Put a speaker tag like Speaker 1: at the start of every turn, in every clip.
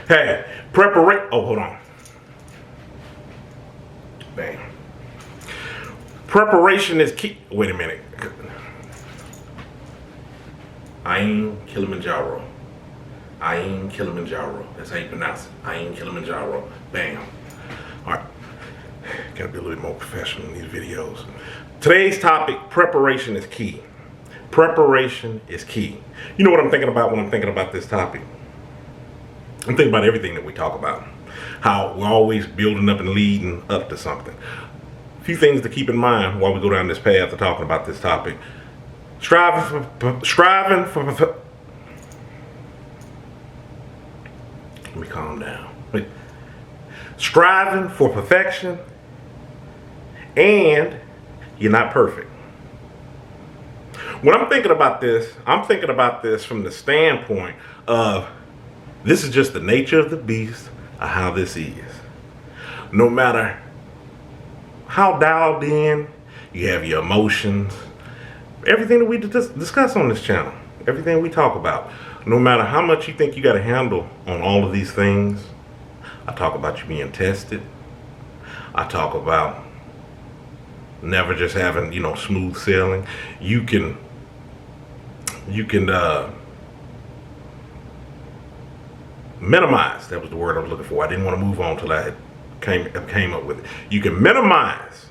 Speaker 1: Hey, preparation. Oh, hold on. Bang. Preparation is key. Wait a minute. Kilimanjaro. Kilimanjaro. That's how you pronounce it. Kilimanjaro. Bam. All right. Gotta be a little bit more professional in these videos. Today's topic, preparation is key. Preparation is key. You know what I'm thinking about when I'm thinking about this topic? I'm thinking about everything that we talk about. How we're always building up and leading up to something. A few things to keep in mind while we go down this path of talking about this topic. Striving for let me calm down. Wait. Striving for perfection, and you're not perfect. When I'm thinking about this from the standpoint of this is just the nature of the beast of how this is. No matter how dialed in, you have your emotions, everything that we discuss on this channel, everything we talk about, no matter how much you think you got a handle on all of these things, I talk about you being tested. I talk about never just having, smooth sailing. You can minimize. That was the word I was looking for. I didn't want to move on till I came up with it. You can minimize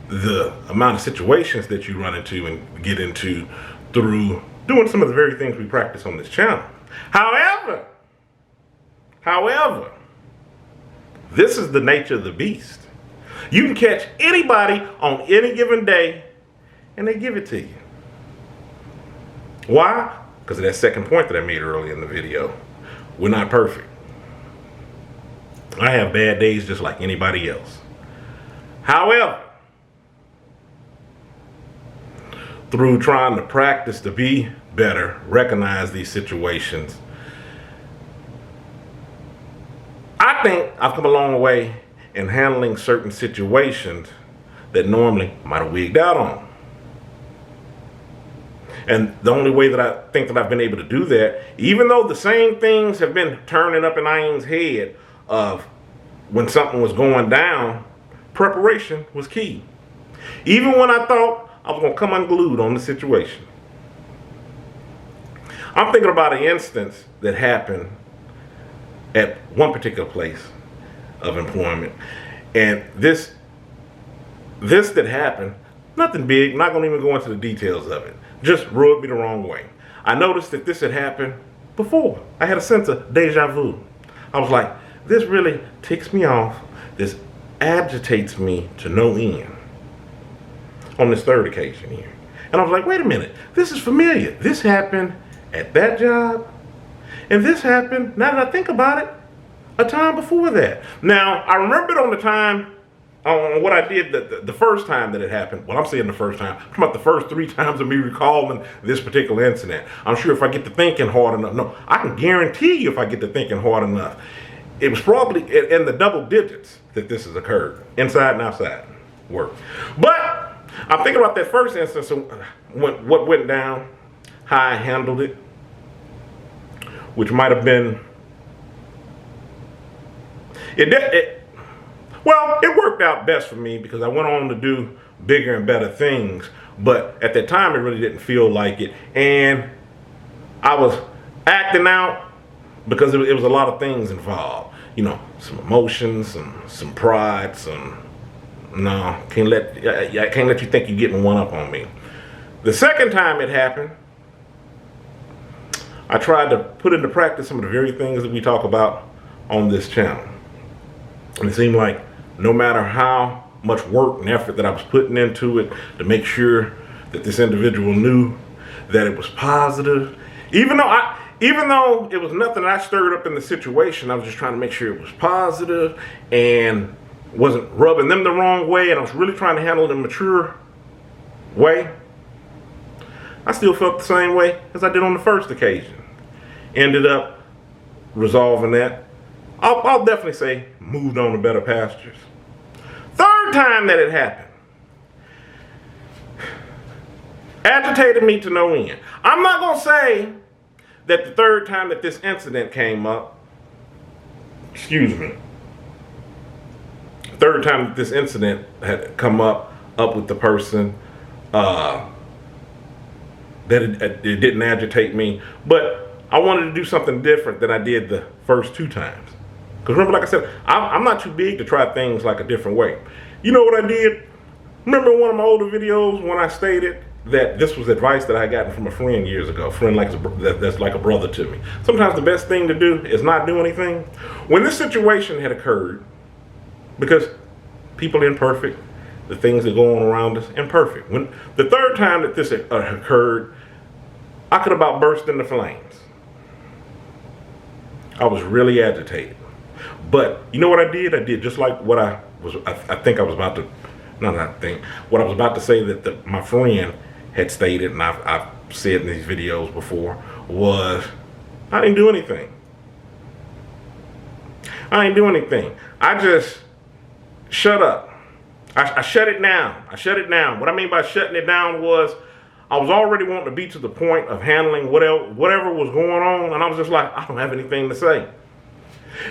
Speaker 1: the amount of situations that you run into and get into through doing some of the very things we practice on this channel. However, this is the nature of the beast. You can catch anybody on any given day and they give it to you. Why? Because of that second point that I made earlier in the video. We're not perfect. I have bad days just like anybody else. However, through trying to practice to be better, recognize these situations, I think I've come a long way in handling certain situations that normally might have wigged out on. And the only way that I think that I've been able to do that, even though the same things have been turning up in Ian's head of when something was going down, preparation was key. Even when I thought I was going to come unglued on the situation. I'm thinking about an instance that happened at one particular place of employment. And this that happened, nothing big, not going to even go into the details of it. Just rubbed me the wrong way. I noticed that this had happened before. I had a sense of deja vu. I was like, this really ticks me off. This agitates me to no end. On this third occasion here. And I was like, wait a minute, this is familiar. This happened at that job. And this happened, now that I think about it, a time before that. Now, I remembered on the time, on what I did the first time that it happened. Well, I'm saying the first time. I'm talking about the first 3 times of me recalling this particular incident. I'm sure if I get to thinking hard enough, no, I can guarantee you if I get to thinking hard enough, it was probably in the double digits that this has occurred. Inside and outside work. But I'm thinking about that first instance of what went down, how I handled it, which might have been, well, it worked out best for me because I went on to do bigger and better things, but at that time it really didn't feel like it, and I was acting out because it was a lot of things involved, some emotions, some pride, no, can't let you think you're getting one up on me. The second time it happened, I tried to put into practice some of the very things that we talk about on this channel. And it seemed like no matter how much work and effort that I was putting into it to make sure that this individual knew that it was positive, even though it was nothing I stirred up in the situation, I was just trying to make sure it was positive and wasn't rubbing them the wrong way, and I was really trying to handle it in a mature way. I still felt the same way as I did on the first occasion. Ended up resolving that. I'll definitely say moved on to better pastures. Third time that it happened, agitated me to no end. I'm not going to say that the third time that this incident came up excuse me, third time that this incident had come up with the person, that it didn't agitate me, but I wanted to do something different than I did the first two times. Because remember, like I said, I'm not too big to try things like a different way. You know what I did? Remember one of my older videos when I stated that this was advice that I gotten from a friend years ago, a friend that's like a brother to me. Sometimes the best thing to do is not do anything. When this situation had occurred, because people are imperfect, the things that go on around us imperfect. When the third time that this occurred, I could about burst into flames. I was really agitated. But you know what I did? I did just like what I was about to say that my friend had stated, and I've said in these videos before, was I didn't do anything. I just shut up. I shut it down. What I mean by shutting it down was I was already wanting to be to the point of handling whatever was going on, and I was just like, I don't have anything to say.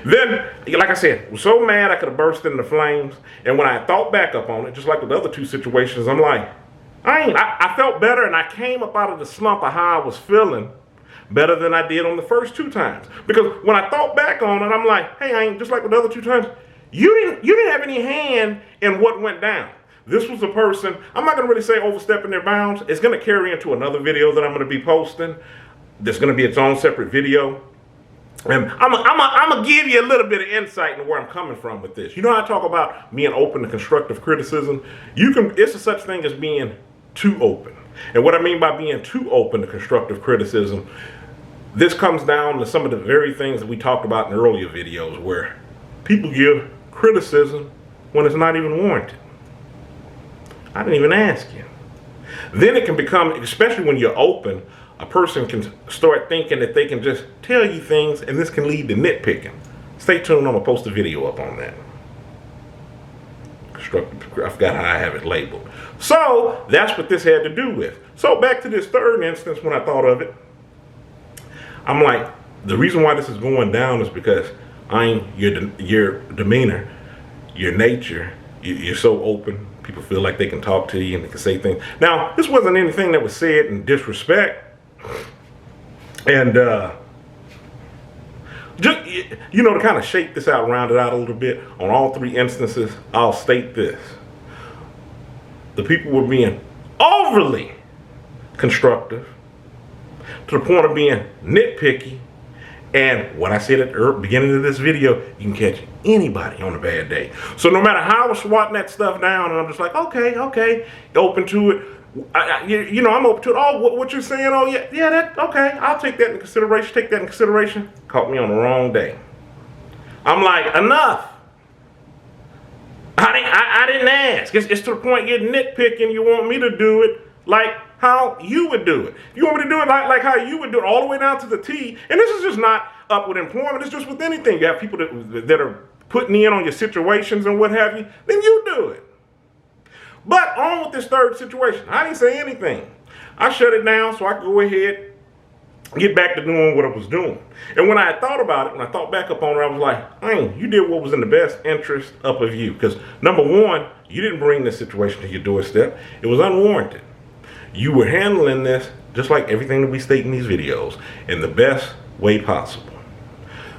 Speaker 1: Then, like I said, I was so mad I could have burst into flames. And when I thought back up on it, just like with the other two situations, I'm like, I felt better, and I came up out of the slump of how I was feeling better than I did on the first two times. Because when I thought back on it, I'm like, hey, I ain't just like with the other two times. You didn't have any hand in what went down. This was a person, I'm not going to really say overstepping their bounds. It's going to carry into another video that I'm going to be posting. There's going to be its own separate video. And I'm going to give you a little bit of insight into where I'm coming from with this. You know how I talk about being open to constructive criticism? It's a such thing as being too open. And what I mean by being too open to constructive criticism, this comes down to some of the very things that we talked about in earlier videos where people give criticism when it's not even warranted. I didn't even ask you. Then it can become, especially when you're open, a person can start thinking that they can just tell you things, and this can lead to nitpicking. Stay tuned, I'm going to post a video up on that. I forgot how I have it labeled. So, that's what this had to do with. So, back to this third instance when I thought of it. I'm like, the reason why this is going down is because your demeanor, your nature, you're so open. People feel like they can talk to you and they can say things. Now, this wasn't anything that was said in disrespect. And just, to kind of shake this out, round it out a little bit, on all three instances, I'll state this. The people were being overly constructive to the point of being nitpicky. And what I said at the beginning of this video, you can catch anybody on a bad day. So no matter how I was swatting that stuff down, and I'm just like, okay, open to it. I'm open to it. Oh, what you're saying? Oh, yeah, that okay. I'll take that into consideration. Caught me on the wrong day. I'm like, enough. I didn't ask. It's to the point you're nitpicking. You want me to do it like how you would do it. You want me to do it like how you would do it, all the way down to the T. And this is just not up with employment. It's just with anything. You have people that are putting in on your situations and what have you. Then you do it. But on with this third situation, I didn't say anything. I shut it down so I could go ahead and get back to doing what I was doing. And when I thought about it, when I thought back up on it, I was like, you did what was in the best interest of you. Because number one, you didn't bring this situation to your doorstep. It was unwarranted. You were handling this just like everything that we state in these videos in the best way possible.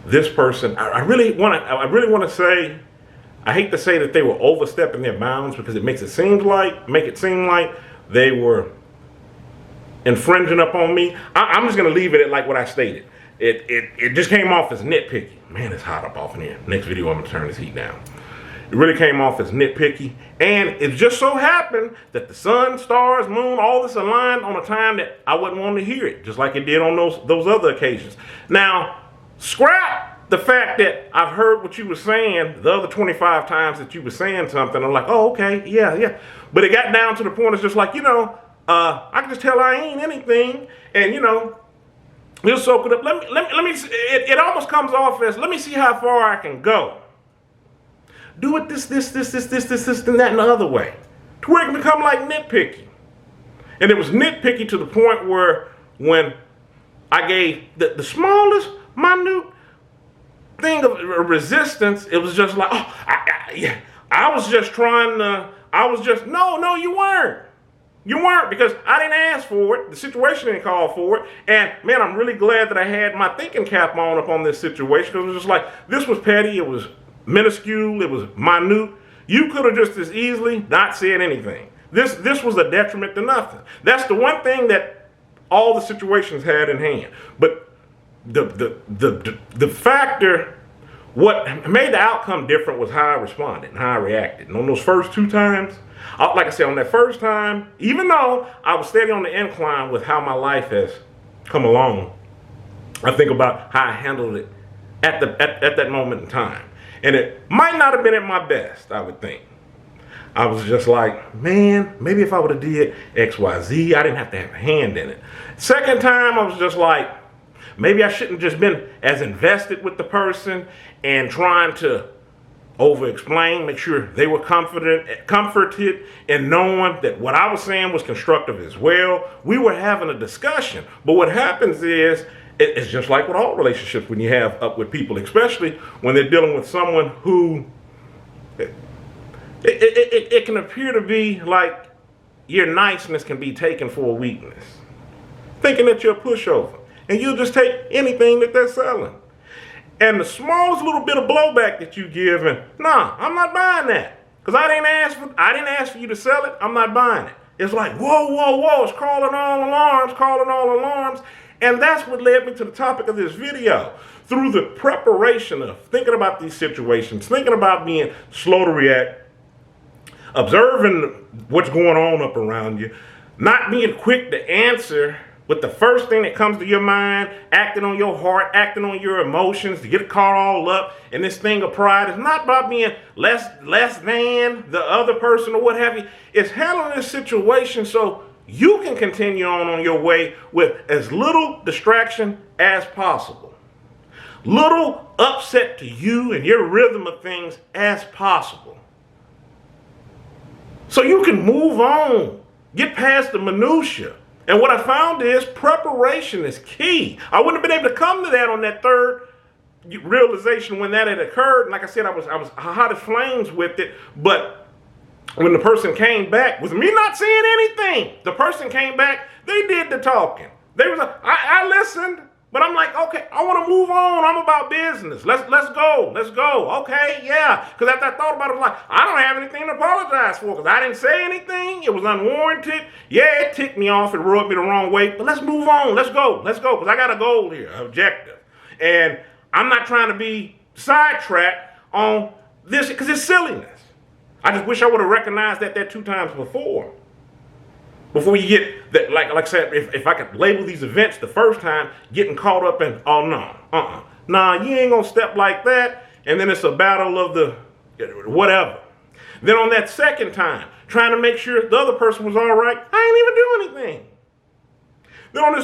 Speaker 1: This person, I really want to say, I hate to say that they were overstepping their bounds because it make it seem like they were infringing upon me. I'm just going to leave it at like what I stated. It just came off as nitpicky. Man, it's hot up off in here. Next video, I'm going to turn this heat down. It really came off as nitpicky. And it just so happened that the sun, stars, moon, all this aligned on a time that I wouldn't want to hear it, just like it did on those other occasions. Now, scrap the fact that I've heard what you were saying the other 25 times that you were saying something. I'm like, oh, okay, yeah. But it got down to the point, it's just like, I can just tell I ain't anything. And, we'll soak it up. Let me, it almost comes off as, let me see how far I can go. Do it this, and that, and the other way. To where it can become like nitpicky. And it was nitpicky to the point where when I gave the smallest, minute thing thing of resistance, it was just like, oh, I was just trying to, no, you weren't. You weren't, because I didn't ask for it. The situation didn't call for it. And man, I'm really glad that I had my thinking cap on up on this situation, because it was just like, this was petty, it was minuscule, it was minute. You could have just as easily not said anything. This was a detriment to nothing. That's the one thing that all the situations had in hand. But the factor, what made the outcome different was how I responded and how I reacted. And on those first 2 times, like I said, on that first time, even though I was steady on the incline with how my life has come along, I think about how I handled it at that moment in time. And it might not have been at my best, I would think. I was just like, man, maybe if I would have did X, Y, Z, I didn't have to have a hand in it. Second time, I was just like, maybe I shouldn't just been as invested with the person and trying to over-explain, make sure they were comforted in knowing that what I was saying was constructive as well. We were having a discussion. But what happens is, it's just like with all relationships when you have up with people, especially when they're dealing with someone who, it can appear to be like your niceness can be taken for a weakness. Thinking that you're a pushover. And you'll just take anything that they're selling. And the smallest little bit of blowback that you give, and nah, I'm not buying that. Because I didn't ask for you to sell it, I'm not buying it. It's like, whoa, it's calling all alarms. And that's what led me to the topic of this video. Through the preparation of thinking about these situations, thinking about being slow to react, observing what's going on up around you, not being quick to answer with the first thing that comes to your mind, acting on your heart, acting on your emotions, to get caught all up in this thing of pride. It's not about being less than the other person or what have you. It's handling this situation so you can continue on your way with as little distraction as possible. Little upset to you and your rhythm of things as possible. So you can move on, get past the minutia. And what I found is preparation is key. I wouldn't have been able to come to that on that third realization when that had occurred. Like I said, I was hot as flames with it. But when the person came back, with me not saying anything, the person came back, they did the talking. They was like, I listened, but I'm like, okay, I want to move on. I'm about business. Let's go. Okay, yeah. Because after I thought about it, I was like, I don't have anything to apologize for because I didn't say anything. It was unwarranted. Yeah, it ticked me off. It rubbed me the wrong way. But let's move on. Let's go. Because I got a goal here, an objective. And I'm not trying to be sidetracked on this because it's silliness. I just wish I would have recognized that 2 times before. Before you get that, like I said, if I could label these events the first time, getting caught up in, oh no, nah, you ain't gonna step like that, and then it's a battle of the whatever. Then on that second time, trying to make sure the other person was all right, I ain't even do anything. Then on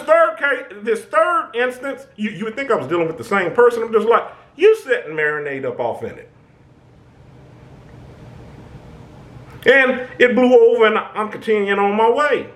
Speaker 1: this third instance, you would think I was dealing with the same person. I'm just like, you sit and marinate up off in it. And it blew over, and I'm continuing on my way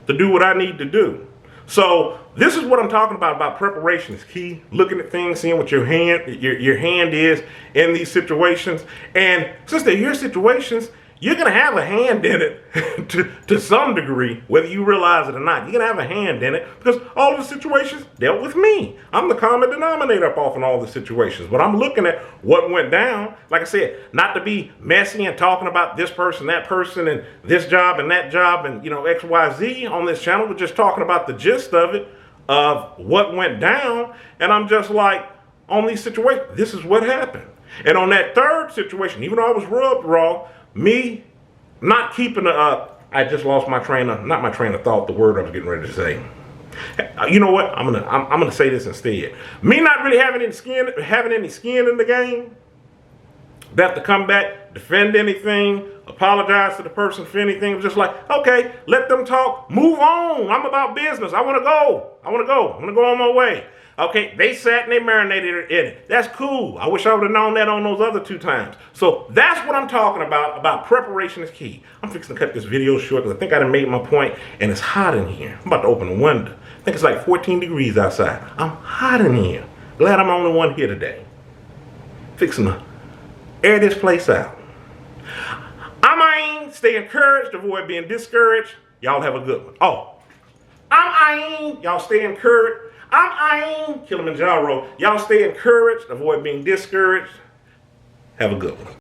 Speaker 1: to do what I need to do. So this is what I'm talking about preparation is key. Looking at things, seeing what your hand is in these situations. And since they're your situations, you're going to have a hand in it to some degree, whether you realize it or not. You're going to have a hand in it because all of the situations dealt with me. I'm the common denominator up off in all the situations. But I'm looking at what went down. Like I said, not to be messy and talking about this person, that person, and this job and that job and, X, Y, Z on this channel. We're just talking about the gist of it, of what went down. And I'm just like, on these situations, this is what happened. And on that third situation, even though I was rubbed raw, me not keeping I just lost not my train of thought, the word I was getting ready to say. You know what? I'm gonna say this instead. Me not really having any skin in the game. That to come back, defend anything, apologize to the person for anything. It was just like, okay, let them talk, move on. I'm about business. I wanna go on my way. Okay, they sat and they marinated in it. That's cool. I wish I would have known that on those other 2 times. So that's what I'm talking about preparation is key. I'm fixing to cut this video short because I think I done made my point, and it's hot in here. I'm about to open the window. I think it's like 14 degrees outside. I'm hot in here. Glad I'm the only one here today. fixing to air this place out. I'm Ayn. Stay encouraged. Avoid being discouraged. Y'all have a good one. Oh, I'm Ayn. Y'all stay encouraged. I'm Ayn. Kilimanjaro. Y'all stay encouraged. Avoid being discouraged. Have a good one.